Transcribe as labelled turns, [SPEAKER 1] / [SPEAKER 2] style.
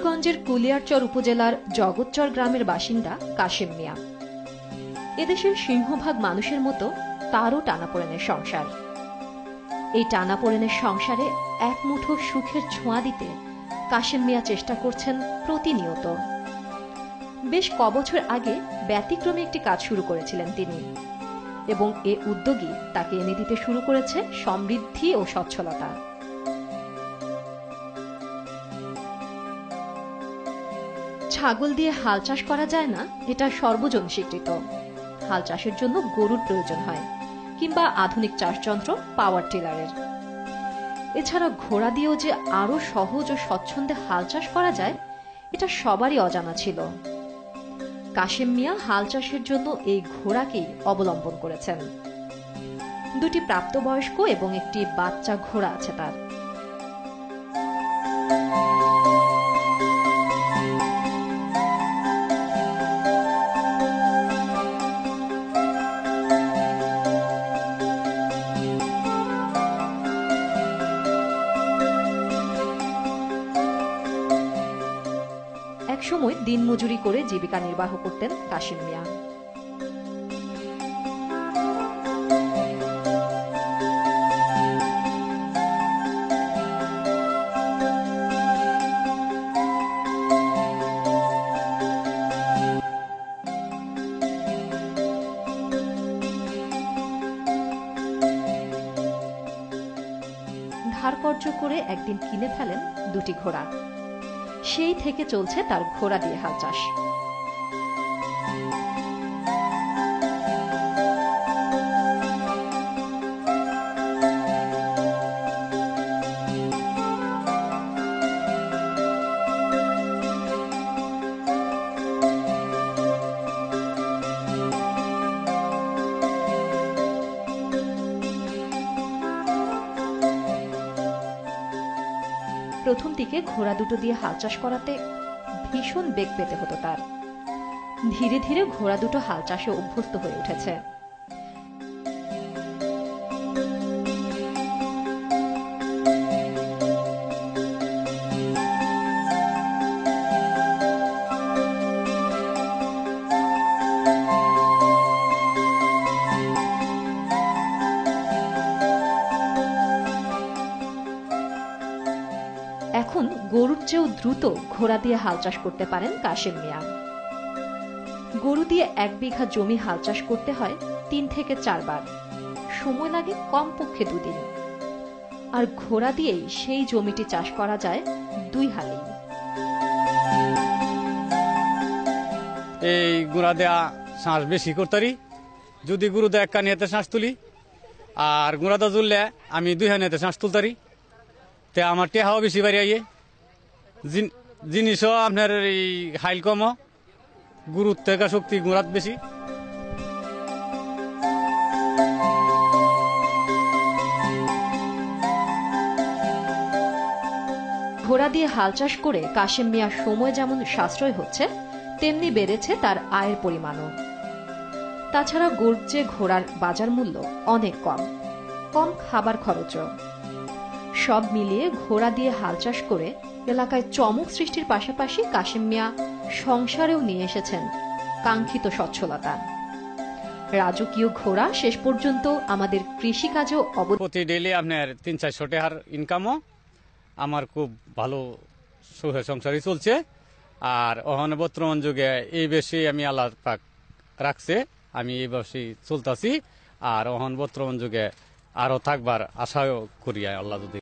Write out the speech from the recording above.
[SPEAKER 1] কিশোরগঞ্জের কুলিয়ারচর উপজেলার জগৎচর গ্রামের বাসিন্দা কাশেম মিয়া। এদেশের সিংহভাগ মানুষের মতো তারও টানাপোড়েনের সংসার। এই টানাপোড়েনের সংসারে এক মুঠো সুখের ছোঁয়া দিতে কাশেম মিয়া চেষ্টা করছেন প্রতিনিয়ত। বেশ কবছর আগে ব্যতিক্রমী একটি কাজ শুরু করেছিলেন তিনি, এবং এ উদ্যোগই তাকে এনে দিতে শুরু করেছে সমৃদ্ধি ও সচ্ছলতা। ছাগল দিয়ে হাল চাষ করা যায় না, এটা সর্বজন স্বীকৃত। হাল চাষের জন্য গরুর প্রয়োজন হয়, কিংবা আধুনিক চাষযন্ত্র পাওয়ার টিলারের। এছাড়া ঘোড়া দিয়েও যে আরো সহজ ও স্বচ্ছন্দে হাল চাষ করা যায়, এটা সবারই অজানা ছিল। কাশেম মিয়া হাল চাষের জন্য এই ঘোড়াকেই অবলম্বন করেছেন। দুটি প্রাপ্তবয়স্ক এবং একটি বাচ্চা ঘোড়া আছে তার। একসময় দিনমজুরি করে জীবিকা নির্বাহ করতেন কাশেম মিয়া। ধার কর্জ করে একদিন কিনে ফেলেন দুটি ঘোড়া। সেই থেকে চলছে তার ঘোড়া দিয়ে হাল চাষ। প্রথম দিকে ঘোড়া দুটো দিয়ে হাল চাষ করাতে ভীষণ বেগ পেতে হতো তার। ধীরে ধীরে ঘোড়া দুটো হাল চাষে অভ্যস্ত হয়ে উঠেছে। এখন গরুর চেয়েও দ্রুত ঘোড়া দিয়ে হাল চাষ করতে পারেন কাশেম মিয়া। গরু দিয়ে 1 বিঘা জমি হাল চাষ করতে হয় 3 থেকে 4 বার, সময় লাগে কমপক্ষে 2 দিন। আর ঘোড়া দিয়েই সেই জমিটি চাষ করা যায় 2 হালেই।
[SPEAKER 2] এই গুড়া দেয়া শ্বাস বেশি করতারি, যদি গরু দেয়া 1 কানিয়াতে শ্বাস তুলি, আর গুড়াটা তুললে আমি 2 হানিয়াতে শ্বাস তুলতারি। তে আমার টেহাও বেশি বাড়ি আইয়ে, জিনিসও আপনার এই হাইল কম, গুরুর থেকে শক্তি গুড়াত বেশি।
[SPEAKER 1] ঘোড়া দিয়ে হাল চাষ করে কাশেম মিয়ার সময় যেমন সাশ্রয় হচ্ছে, তেমনি বেড়েছে তার আয়ের পরিমাণও। তাছাড়া গরুর চেয়ে ঘোড়ার বাজার মূল্য অনেক কম, কম খাবার খরচও। সব মিলিয়ে ঘোড়া দিয়ে হাল চাষ করে এলাকায় চমক সৃষ্টির পাশাপাশি কাশেম মিয়া সংসারেও নিয়ে এসেছেন কাঙ্ক্ষিত সচ্ছলতা। রাজকীয় ঘোড়া শেষ পর্যন্ত আমাদের কৃষিকাজেও
[SPEAKER 2] প্রতি ডেইলি আপনার 300-400 টাকার ইনকামও আমার খুব ভালো সুখে সংসারই চলছে। আর ওখানে বর্তমান যুগে এই বেশি আমি আল্লাহ পাক রাখছে, আমি এই বেশি চলতেছি। আর ওখানে বর্তমান যুগে আরো থাকবার আশাও করি আল্লাহ যদি